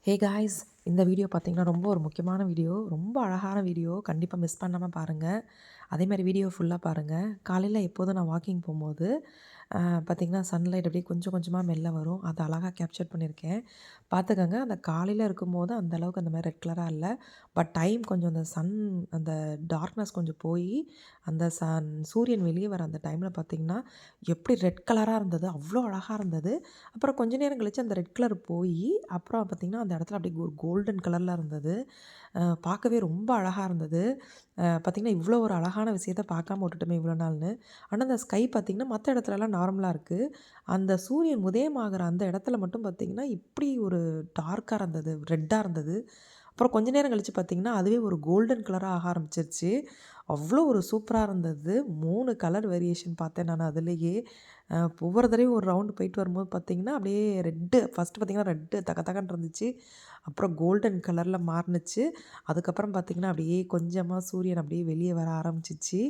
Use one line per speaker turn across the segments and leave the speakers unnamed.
Hey guys, இந்த video பார்த்தீங்கன்னா ரொம்ப ஒரு முக்கியமான வீடியோ. ரொம்ப அழகான வீடியோ. கண்டிப்பாக மிஸ் பண்ணாமல் பாருங்கள். அதேமாதிரி வீடியோ ஃபுல்லாக பாருங்கள். காலையில் எப்போதும் நான் வாக்கிங் போகும்போது பார்த்திங்கன்னா சன்லைட் அப்படியே கொஞ்சம் கொஞ்சமாக மெல்ல வரும். அதை அழகாக கேப்சர் பண்ணியிருக்கேன். பார்த்துக்கங்க, அந்த காலையில் இருக்கும்போது அந்த அளவுக்கு அந்த மாதிரி ரெட் கலராக இல்லை. பட் டைம் கொஞ்சம் அந்த டார்க்னஸ் கொஞ்சம் போய் அந்த சூரியன் வெளியே வர அந்த டைமில் பார்த்திங்கன்னா எப்படி ரெட் கலராக இருந்தது, அவ்வளோ அழகாக இருந்தது. அப்புறம் கொஞ்ச நேரம் கழித்து அந்த ரெட் கலர் போய் அப்புறம் பார்த்திங்கன்னா அந்த இடத்துல அப்படியே ஒரு கோல்டன் கலரில் இருந்தது. பார்க்கவே ரொம்ப அழகாக இருந்தது. பார்த்திங்கன்னா இவ்வளோ ஒரு அழகான விஷயத்த பார்க்காம விட்டுட்டோமே இவ்வளோ நாள்னு. ஆனால் அந்த ஸ்கை பார்த்திங்கன்னா மற்ற இடத்துலலாம் நார்மலாக இருக்குது. அந்த சூரியன் உதயமாகிற அந்த இடத்துல மட்டும் பார்த்திங்கன்னா இப்படி ஒரு டார்க்காக இருந்தது, ரெட்டாக இருந்தது. அப்புறம் கொஞ்ச நேரம் கழித்து பார்த்திங்கன்னா அதுவே ஒரு கோல்டன் கலராக ஆக ஆரம்பிச்சிருச்சு. அவ்வளோ ஒரு சூப்பராக இருந்தது. 3 கலர் வேரியேஷன் பார்த்தேன் நான் அதுலேயே. ஒவ்வொரு தடவையும் ஒரு ரவுண்டு போயிட்டு வரும்போது பார்த்திங்கன்னா அப்படியே ரெட்டு ஃபஸ்ட்டு பார்த்திங்கன்னா ரெட்டு தக தகன்னு இருந்துச்சு. அப்புறம் கோல்டன் கலரில் மாறுனுச்சு. அதுக்கப்புறம் பார்த்திங்கன்னா அப்படியே கொஞ்சமாக சூரியன் அப்படியே வெளியே வர ஆரம்பிச்சிச்சு.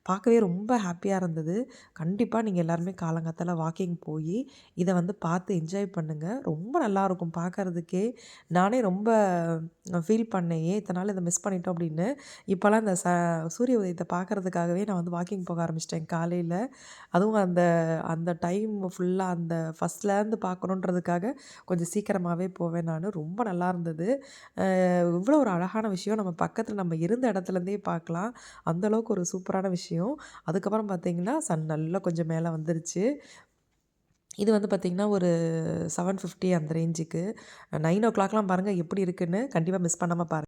பார்க்கவே ரொம்ப ஹாப்பியாக இருந்தது. கண்டிப்பாக நீங்கள் எல்லாருமே காலங்காத்தால வாக்கிங் போய் இதை வந்து பார்த்து என்ஜாய் பண்ணுங்கள். ரொம்ப நல்லாயிருக்கும் பார்க்கறதுக்கே. நானே ரொம்ப ஃபீல் பண்ணேன், ஏன் இத்தனை நாள் இதை மிஸ் பண்ணிட்டோம் அப்படின்னு. இப்போலாம் இந்த சூரிய உதயத்தை பார்க்கறதுக்காகவே நான் வந்து வாக்கிங் போக ஆரம்பிச்சிட்டேன் காலையில். அதுவும் அந்த அந்த டைம் ஃபுல்லாக அந்த ஃபஸ்ட்லேருந்து பார்க்கணுன்றதுக்காக கொஞ்சம் சீக்கிரமாகவே போவேன் நான். ரொம்ப நல்லா இருந்தது. இவ்வளோ ஒரு அழகான விஷயம் நம்ம பக்கத்தில் நம்ம இருந்த இடத்துலேருந்தே பார்க்கலாம். அந்தளவுக்கு ஒரு சூப்பரான விஷயம். அதுக்கப்புறம் பார்த்திங்கன்னா சன் நல்லா கொஞ்சம் மேலே வந்துருச்சு. இது வந்து பார்த்திங்கன்னா ஒரு 7:50 அந்த ரேஞ்சுக்கு. 9:00 பாருங்கள் எப்படி இருக்குன்னு. கண்டிப்பாக மிஸ் பண்ணாமல் பாருங்கள்.